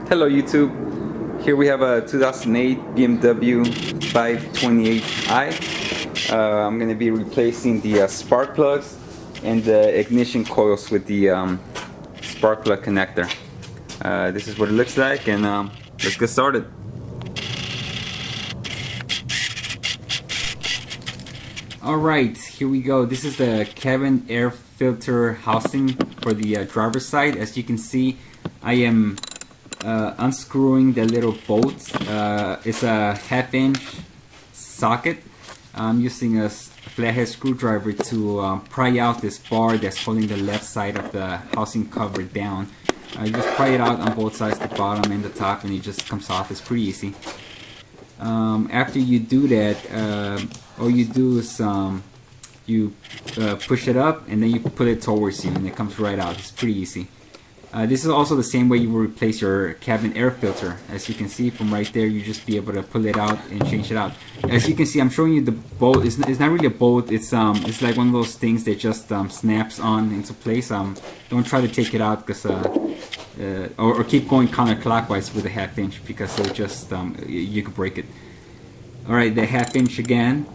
Hello YouTube, here we have a 2008 BMW 528i. I'm going to be replacing the spark plugs and the ignition coils with the spark plug connector. This is what it looks like, and let's get started. Alright, here we go. This is the cabin air filter housing for the driver's side. As you can see, I am unscrewing the little bolts. It's a 1/2 inch socket. I'm using a flathead screwdriver to pry out this bar that's holding the left side of the housing cover down. You just pry it out on both sides, the bottom and the top, and it just comes off. It's pretty easy. After you do that, all you do is you push it up and then you put it towards you and it comes right out. It's pretty easy. This is also the same way you will replace your cabin air filter. As you can see from right there, you just be able to pull it out and change it out. As you can see, I'm showing you the bolt. It's not really a bolt. It's like one of those things that just snaps on into place. Don't try to take it out because or keep going counterclockwise with a 1/2 inch because it'll just you could break it. All right, the 1/2 inch again.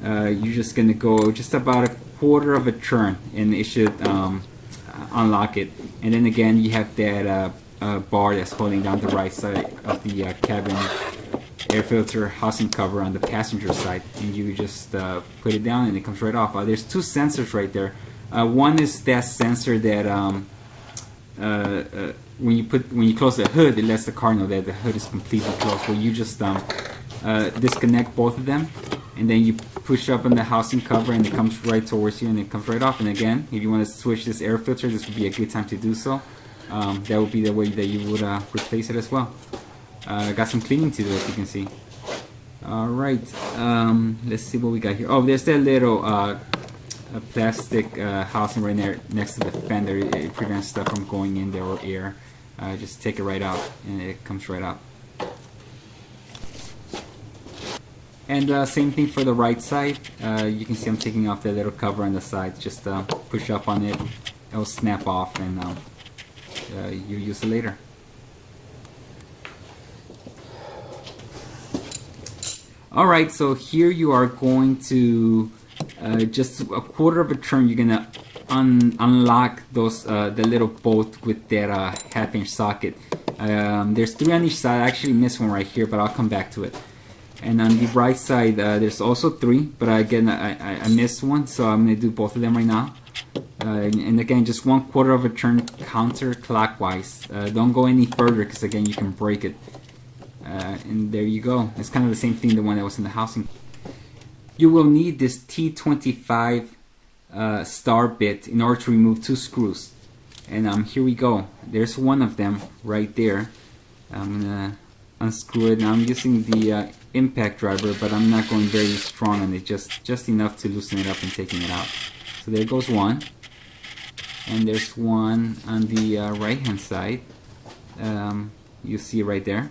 You're just gonna go just about a 1/4 of a turn, and it should unlock it. And then again, you have that bar that's holding down the right side of the cabin air filter housing cover on the passenger side, and you just put it down and it comes right off. There's two sensors right there. One is that sensor that when you close the hood, it lets the car know that the hood is completely closed. Well, you just disconnect both of them, and then you push up on the housing cover and it comes right towards you and it comes right off. And again, if you want to switch this air filter, this would be a good time to do so. That would be the way that you would replace it as well. Got some cleaning to do, as you can see. Alright, let's see what we got here. Oh, there's that little plastic housing right there next to the fender. It prevents stuff from going in there or air. Just take it right out and it comes right out. And same thing for the right side. You can see I'm taking off the little cover on the side. Just push up on it, it'll snap off, and you use it later. Alright, so here you are going to just a 1/4 of a turn. You're gonna unlock those the little bolt with that 1/2 inch socket. There's 3 on each side. I actually missed one right here, but I'll come back to it. And on the right side, there's also 3, but again, I missed one, so I'm going to do both of them right now. And again, just 1/4 of a turn counterclockwise. Don't go any further, because again, you can break it. And there you go. It's kind of the same thing, the one that was in the housing. You will need this T25 star bit in order to remove 2 screws. And here we go. There's one of them right there. I'm going to unscrew it. Now I'm using the impact driver, but I'm not going very strong on it, just enough to loosen it up and taking it out. So there goes one, and there's one on the right hand side. You see it right there,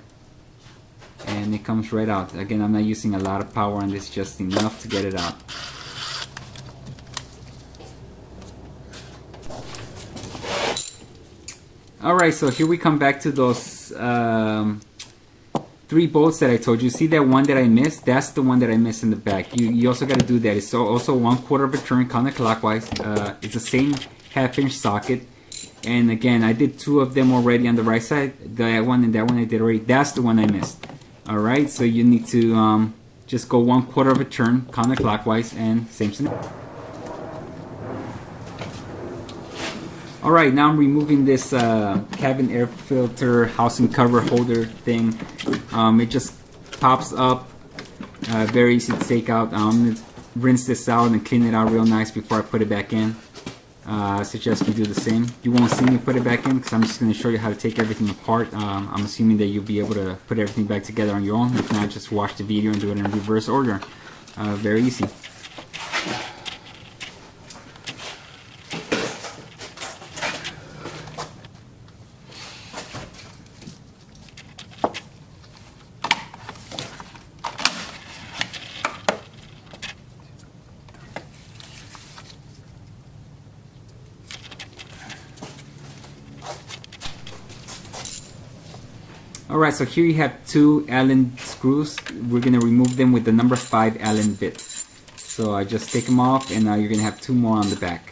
and it comes right out. Again, I'm not using a lot of power on this, just enough to get it out. Alright, so here we come back to those 3 bolts that I told you. See that one that I missed? That's the one that I missed in the back. You also got to do that. It's also 1/4 of a turn counterclockwise. It's the same 1/2 inch socket. And again, I did 2 of them already on the right side. That one and that one I did already. That's the one I missed. Alright, so you need to just go 1/4 of a turn counterclockwise, and same scenario. Alright, now I'm removing this cabin air filter housing cover holder thing. It just pops up, very easy to take out. I'm going to rinse this out and clean it out real nice before I put it back in. I suggest you do the same. You won't see me put it back in because I'm just going to show you how to take everything apart. I'm assuming that you'll be able to put everything back together on your own. If not, just watch the video and do it in reverse order. Very easy. Alright, so here you have 2 Allen screws. We're going to remove them with the number 5 Allen bit. So I just take them off, and now you're going to have 2 more on the back.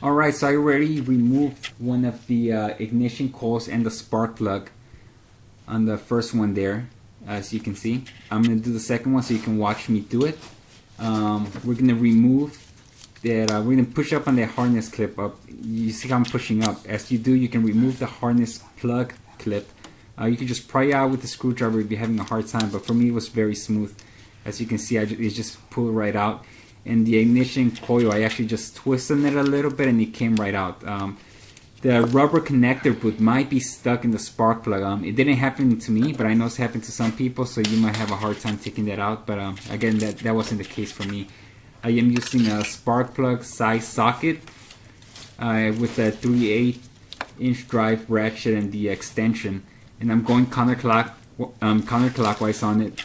Alright, so I already removed one of the ignition coils and the spark plug on the first one there, as you can see. I'm going to do the second one so you can watch me do it. We're going to remove that, we're going to push up on the harness clip up. You see how I'm pushing up. As you do, you can remove the harness plug clip. You can just pry out with the screwdriver if you're having a hard time, but for me it was very smooth. As you can see, it just pulled right out. And the ignition coil, I actually just twisted it a little bit and it came right out. The rubber connector boot might be stuck in the spark plug. It didn't happen to me, but I know it's happened to some people, so you might have a hard time taking that out. But again, that wasn't the case for me. I am using a spark plug size socket with a 3/8 inch drive ratchet and the extension. And I'm going counterclockwise on it.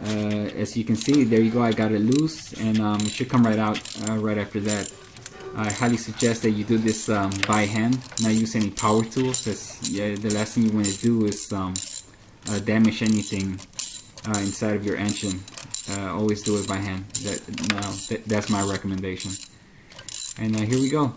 As you can see, there you go, I got it loose, and it should come right out right after that. I highly suggest that you do this by hand, not use any power tools, because the last thing you want to do is damage anything inside of your engine. Always do it by hand. That's my recommendation. And here we go.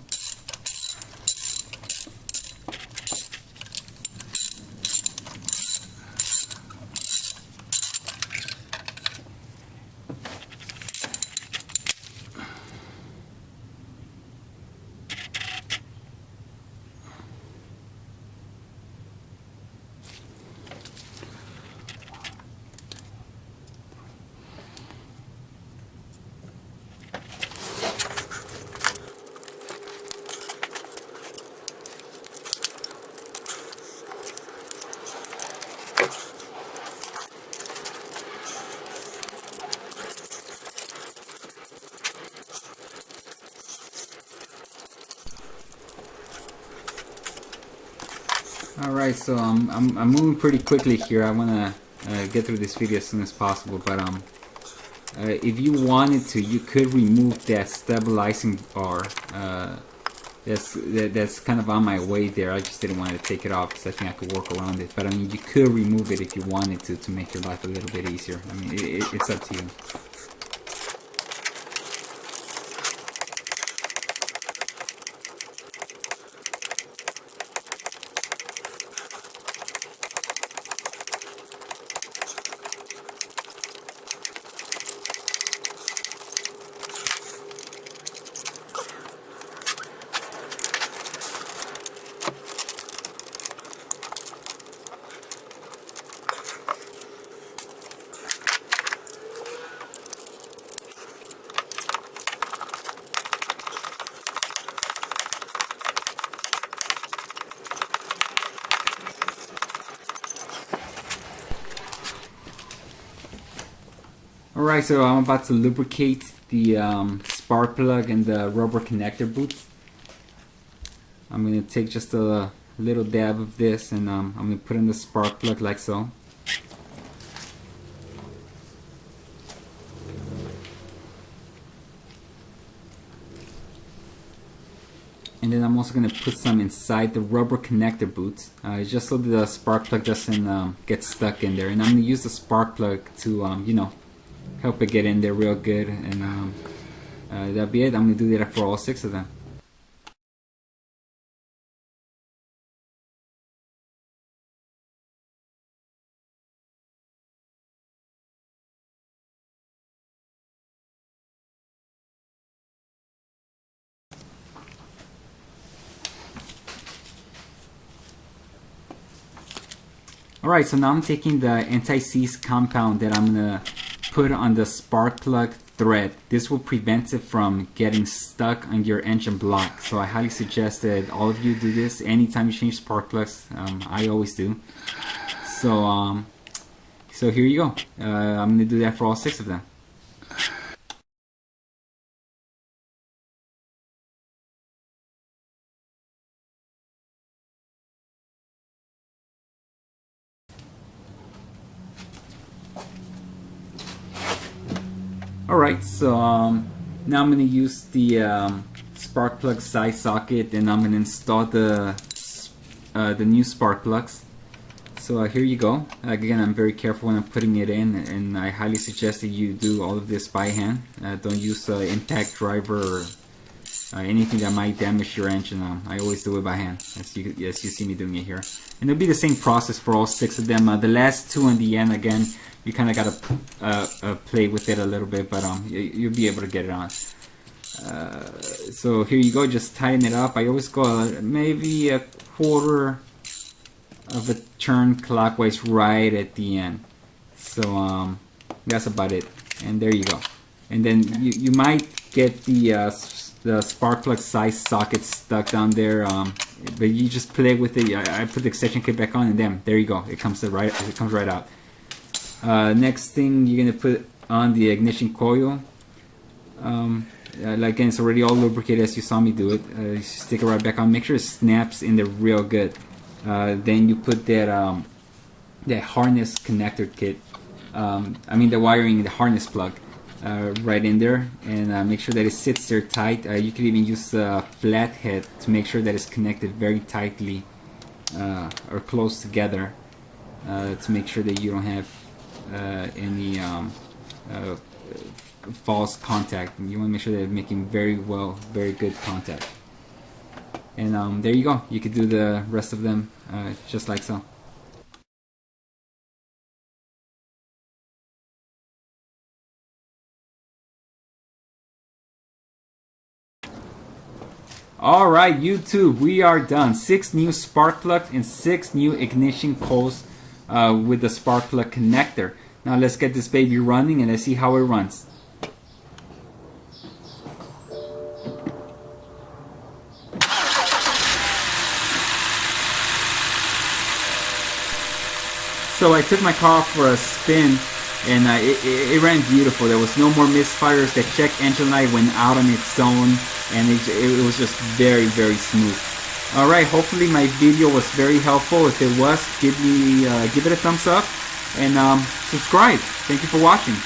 Alright, so I'm moving pretty quickly here. I want to get through this video as soon as possible, but if you wanted to, you could remove that stabilizing bar. That's kind of on my way there. I just didn't want to take it off because I think I could work around it. But I mean, you could remove it if you wanted to make your life a little bit easier. I mean, it's up to you. Alright, so I'm about to lubricate the spark plug and the rubber connector boots. I'm going to take just a little dab of this, and I'm going to put in the spark plug like so. And then I'm also going to put some inside the rubber connector boots, just so the spark plug doesn't get stuck in there. And I'm going to use the spark plug to, you know, help it get in there real good. And that'll be it. I'm going to do that for all 6 of them. Alright, so now I'm taking the anti-seize compound that I'm going to put on the spark plug thread. This will prevent it from getting stuck on your engine block. So I highly suggest that all of you do this anytime you change spark plugs. I always do. So here you go. I'm going to do that for all 6 of them. Alright, so now I'm going to use the spark plug side socket, and I'm going to install the new spark plugs. So here you go. Again, I'm very careful when I'm putting it in, and I highly suggest that you do all of this by hand. Don't use impact driver or anything that might damage your engine. I always do it by hand, as you see me doing it here. And it'll be the same process for all 6 of them. The last 2 in the end, again, you kind of gotta play with it a little bit, but you'll be able to get it on. So here you go, just tighten it up. I always go maybe a quarter of a turn clockwise right at the end. So that's about it. And there you go. And then you might get the spark plug size socket stuck down there, but you just play with it. I put the extension kit back on, and then there you go. It comes right out. Next thing, you're gonna put on the ignition coil. Again, it's already all lubricated as you saw me do it. You stick it right back on. Make sure it snaps in there real good. Then you put that that harness connector kit. The wiring, the harness plug, right in there, and make sure that it sits there tight. You can even use a flathead to make sure that it's connected very tightly or close together, to make sure that you don't have any false contact. You want to make sure that it's making very good contact. And there you go. You could do the rest of them just like so. Alright YouTube, we are done. 6 new spark plugs and 6 new ignition coils with the spark plug connector. Now let's get this baby running and let's see how it runs. So I took my car for a spin, and it ran beautiful. There was no more misfires. The check engine light went out on its own, and it was just very smooth. Alright, hopefully my video was very helpful. If it was, give it a thumbs up, and subscribe. Thank you for watching.